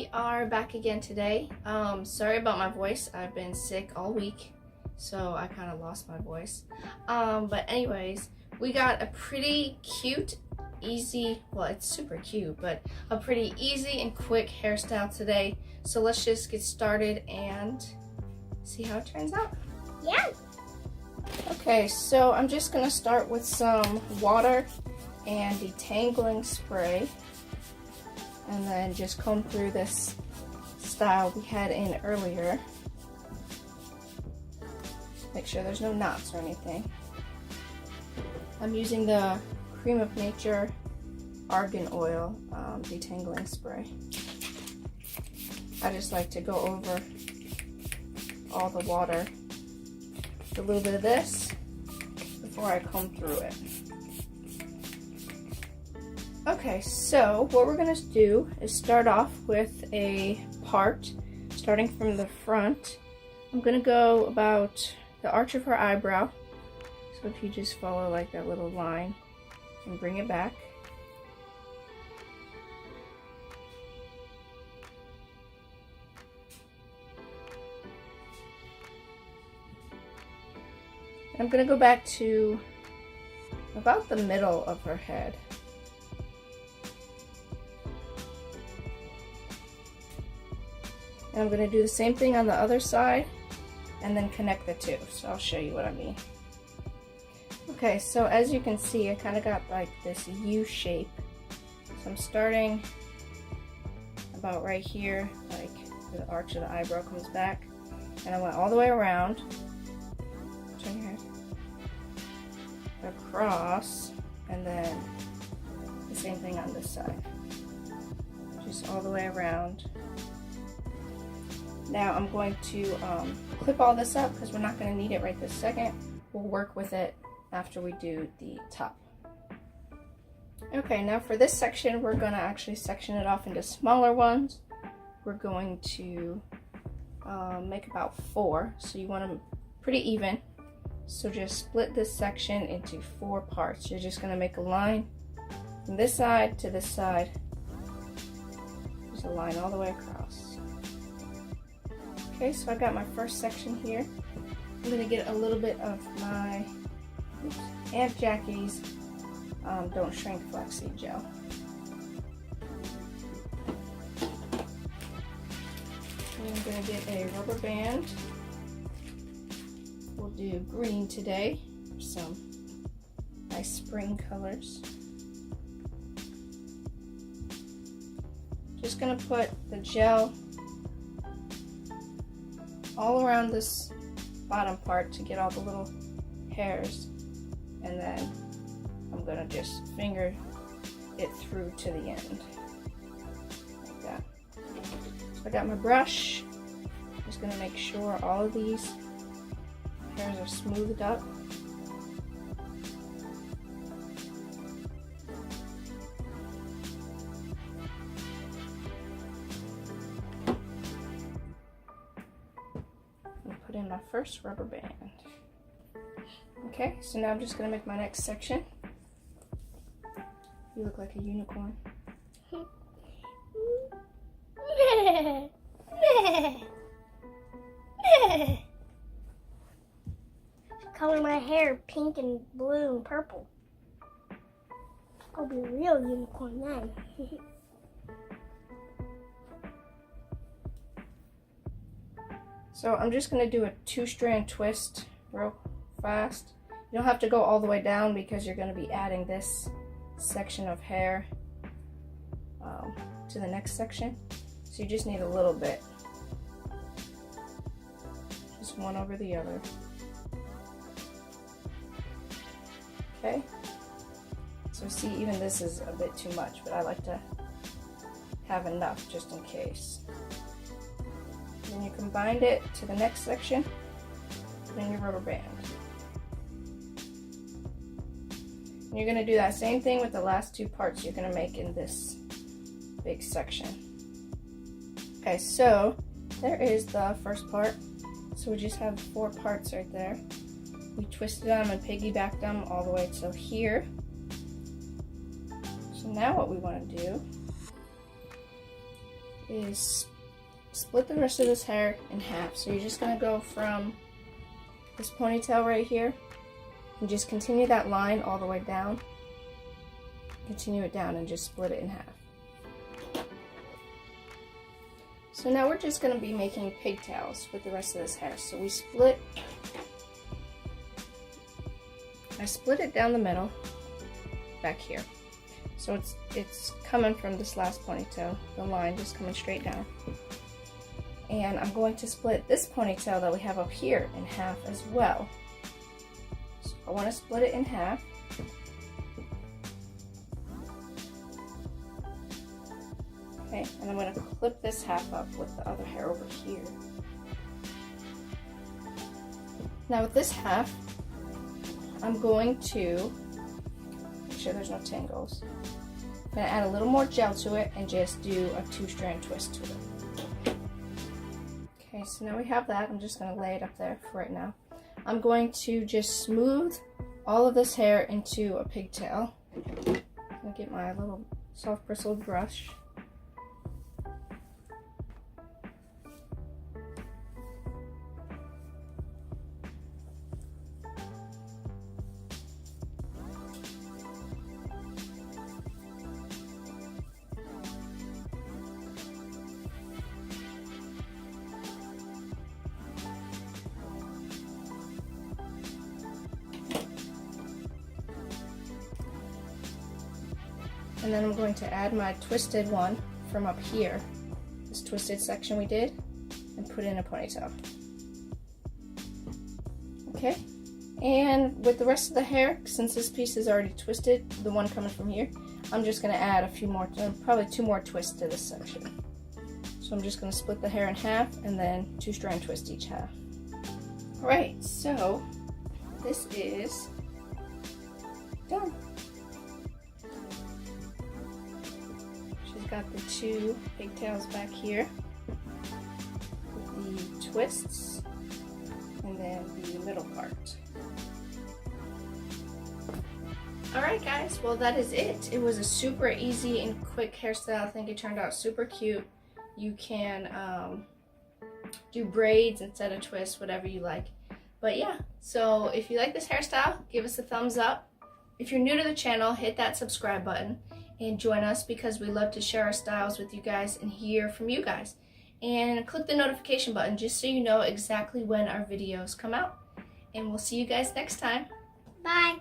We are back again today. Sorry about my voice. I've been sick all week, so I kind of lost my voice. But anyways, we got a pretty cute, easy, well, it's super cute, but a pretty easy and quick hairstyle today. So let's just get started and see how it turns out. Yeah. Okay, so I'm just gonna start with some water and detangling spray, and then just comb through this style we had in earlier. Make sure there's no knots or anything. I'm using the Cream of Nature Argan Oil detangling spray. I just like to go over all the water with a little bit of this before I comb through it. Okay, so what we're gonna do is start off with a part, starting from the front. I'm gonna go about the arch of her eyebrow. So if you just follow like that little line and bring it back. I'm gonna go back to about the middle of her head. And I'm going to do the same thing on the other side and then connect the two. So I'll show you what I mean. Okay, so as you can see, I kind of got like this U shape. So I'm starting about right here, like the arch of the eyebrow comes back. And I went all the way around. Turn your head. Across. And then the same thing on this side. Just all the way around. Now I'm going to clip all this up because we're not going to need it right this second. We'll work with it after we do the top. Okay, now for this section, we're going to actually section it off into smaller ones. We're going to make about 4, so you want them pretty even. So just split this section into 4 parts. You're just going to make a line from this side to this side. Just a line all the way across. Okay, so I got my first section here. I'm going to get a little bit of my Aunt Jackie's Don't Shrink Flaxseed Gel. I'm going to get a rubber band. We'll do green today for some nice spring colors. Just going to put the gel all around this bottom part to get all the little hairs, and then I'm gonna just finger it through to the end like that. So I got my brush. Just gonna make sure all of these hairs are smoothed up. Put in my first rubber band. Okay, so now I'm just gonna make my next section. You look like a unicorn. Color my hair pink and blue and purple. I'll be a real unicorn then. So I'm just going to do a 2-strand twist real fast. You don't have to go all the way down because you're going to be adding this section of hair to the next section. So you just need a little bit. Just one over the other. Okay. So see, even this is a bit too much, but I like to have enough just in case. Then you combine it to the next section, then your rubber band. And you're going to do that same thing with the last 2 parts you're going to make in this big section. Okay, so there is the first part. So we just have 4 parts right there. We twisted them and piggybacked them all the way till here. So now what we want to do is split the rest of this hair in half. So you're just gonna go from this ponytail right here and just continue that line all the way down. Continue it down and just split it in half. So now we're just gonna be making pigtails with the rest of this hair. So I split it down the middle, back here. So it's coming from this last ponytail, the line just coming straight down. And I'm going to split this ponytail that we have up here in half as well. So I want to split it in half. Okay, and I'm going to clip this half up with the other hair over here. Now with this half, I'm going to make sure there's no tangles. I'm going to add a little more gel to it and just do a 2-strand twist to it. Okay, so now we have that. I'm just going to lay it up there for right now. I'm going to just smooth all of this hair into a pigtail. I'm going to get my little soft bristled brush. And then I'm going to add my twisted one from up here, this twisted section we did, and put in a ponytail. Okay, and with the rest of the hair, since this piece is already twisted, the one coming from here, I'm just going to add a few more, probably 2 more twists to this section. So I'm just going to split the hair in half and then 2-strand twist each half. Alright, so this is done. Got the 2 pigtails back here with the twists and then the middle part. Alright guys, well that is it. It was a super easy and quick hairstyle. I think it turned out super cute. You can do braids instead of twists, whatever you like. But yeah, so if you like this hairstyle, give us a thumbs up. If you're new to the channel, hit that subscribe button and join us because we love to share our styles with you guys and hear from you guys. And click the notification button just so you know exactly when our videos come out. And we'll see you guys next time. Bye.